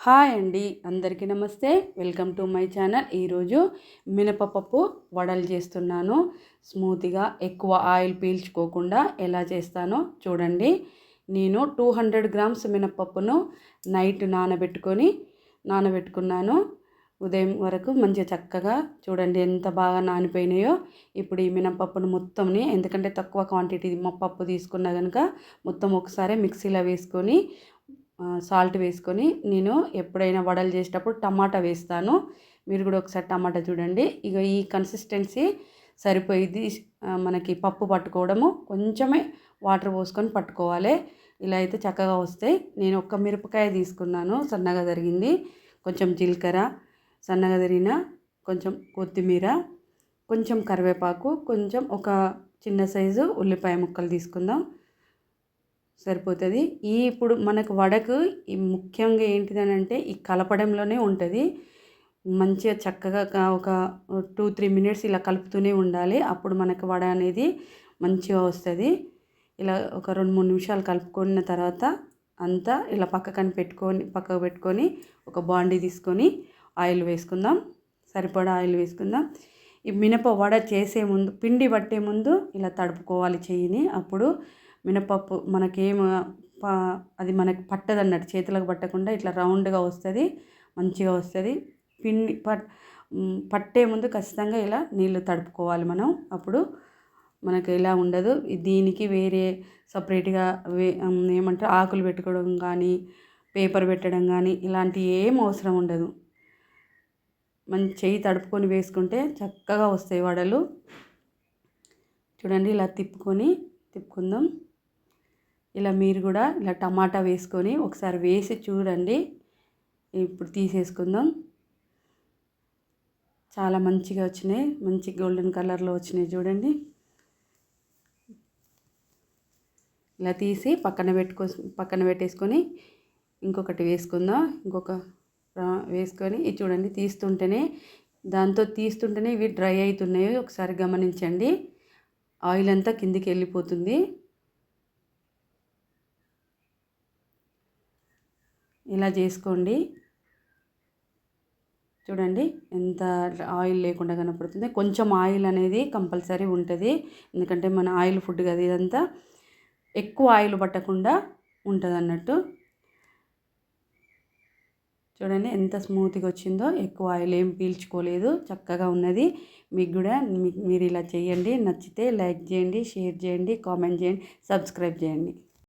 Hi అండి, అందరికీ నమస్తే. Welcome to my channel. ఈరోజు మినపప్పు వడలు చేస్తున్నాను. స్మూత్గా ఎక్కువ ఆయిల్ పీల్చుకోకుండా ఎలా చేస్తానో చూడండి. నేను 200 గ్రామ్స్ మినపప్పును నైట్ నానబెట్టుకున్నాను. ఉదయం వరకు మంచిగా చక్కగా చూడండి ఎంత బాగా నానిపోయినాయో. ఇప్పుడు ఈ మినపప్పును మొత్తంని, ఎందుకంటే తక్కువ క్వాంటిటీ పప్పు తీసుకున్నా కనుక మొత్తం ఒకసారి మిక్సీలో వేసుకొని సాల్ట్ వేసుకొని, నేను ఎప్పుడైనా వడలు చేసేటప్పుడు టమాటా వేస్తాను. మీరు కూడా ఒకసారి టమాటా చూడండి. ఇక ఈ కన్సిస్టెన్సీ సరిపోయింది. మనకి పప్పు పట్టుకోవడము కొంచెమే వాటర్ పోసుకొని పట్టుకోవాలి. ఇలా అయితే చక్కగా వస్తాయి. నేను ఒక్క మిరపకాయ తీసుకున్నాను, సన్నగా తరిగింది. కొంచెం జీలకర్ర సన్నగా తరిగిన, కొంచెం కొత్తిమీర, కొంచెం కరివేపాకు, కొంచెం ఒక చిన్న సైజు ఉల్లిపాయ ముక్కలు తీసుకుందాం, సరిపోతుంది. ఇప్పుడు మనకు వడకు ఈ ముఖ్యంగా ఏంటిదని అంటే ఈ కలపడంలోనే ఉంటుంది. మంచిగా చక్కగా ఒక 2-3 మినిట్స్ ఇలా కలుపుతూనే ఉండాలి. అప్పుడు మనకు వడ అనేది మంచిగా వస్తుంది. ఇలా ఒక 2-3 నిమిషాలు కలుపుకున్న తర్వాత అంతా ఇలా పక్కకు పెట్టుకొని ఒక బాండీ తీసుకొని ఆయిల్ వేసుకుందాం. సరిపడా ఆయిల్ వేసుకుందాం. ఈ మినప వడ చేసే ముందు, పిండి పట్టే ముందు ఇలా తడుపుకోవాలి చెయ్యిని. అప్పుడు మినపప్పు అది మనకి పట్టదు అన్నట్టు, చేతులకు పట్టకుండా ఇట్లా రౌండ్గా వస్తుంది, మంచిగా వస్తుంది. పిండి పట్టే ముందు ఖచ్చితంగా ఇలా నీళ్ళు తడుపుకోవాలి మనం. అప్పుడు మనకు ఇలా ఉండదు. దీనికి వేరే సపరేట్గా ఏమంటారు ఆకులు పెట్టుకోవడం కానీ, పేపర్ పెట్టడం కానీ ఇలాంటి ఏం అవసరం ఉండదు. మంచి చెయ్యి తడుపుకొని వేసుకుంటే చక్కగా వస్తాయి వడలు. చూడండి, ఇలా తిప్పుకుందాం. ఇలా మీరు కూడా ఇలా టమాటా వేసుకొని ఒకసారి వేసి చూడండి. ఇప్పుడు తీసేసుకుందాం. చాలా మంచిగా వచ్చినాయి, మంచి గోల్డెన్ కలర్లో వచ్చినాయి చూడండి. ఇలా తీసి పక్కన పెట్టేసుకొని ఇంకొకటి వేసుకుందాం. వేసుకొని ఇది చూడండి, తీస్తుంటేనే ఇవి డ్రై అవుతున్నాయి. ఒకసారి గమనించండి, ఆయిల్ అంతా కిందికి వెళ్ళిపోతుంది. ఇలా చేసుకోండి. చూడండి ఎంత ఆయిల్ లేకుండా కనపడుతుంది. కొంచెం ఆయిల్ అనేది కంపల్సరీ ఉంటుంది, ఎందుకంటే మన ఆయిల్ ఫుడ్ కదా ఇదంతా. ఎక్కువ ఆయిల్ పట్టకుండా ఉంటుంది అన్నట్టు. చూడండి ఎంత స్మూత్గా వచ్చిందో, ఎక్కువ ఆయిల్ ఏం పీల్చుకోలేదు, చక్కగా ఉన్నది. మీరు ఇలా చేయండి. నచ్చితే లైక్ చేయండి, షేర్ చేయండి, కామెంట్ చేయండి, సబ్స్క్రైబ్ చేయండి.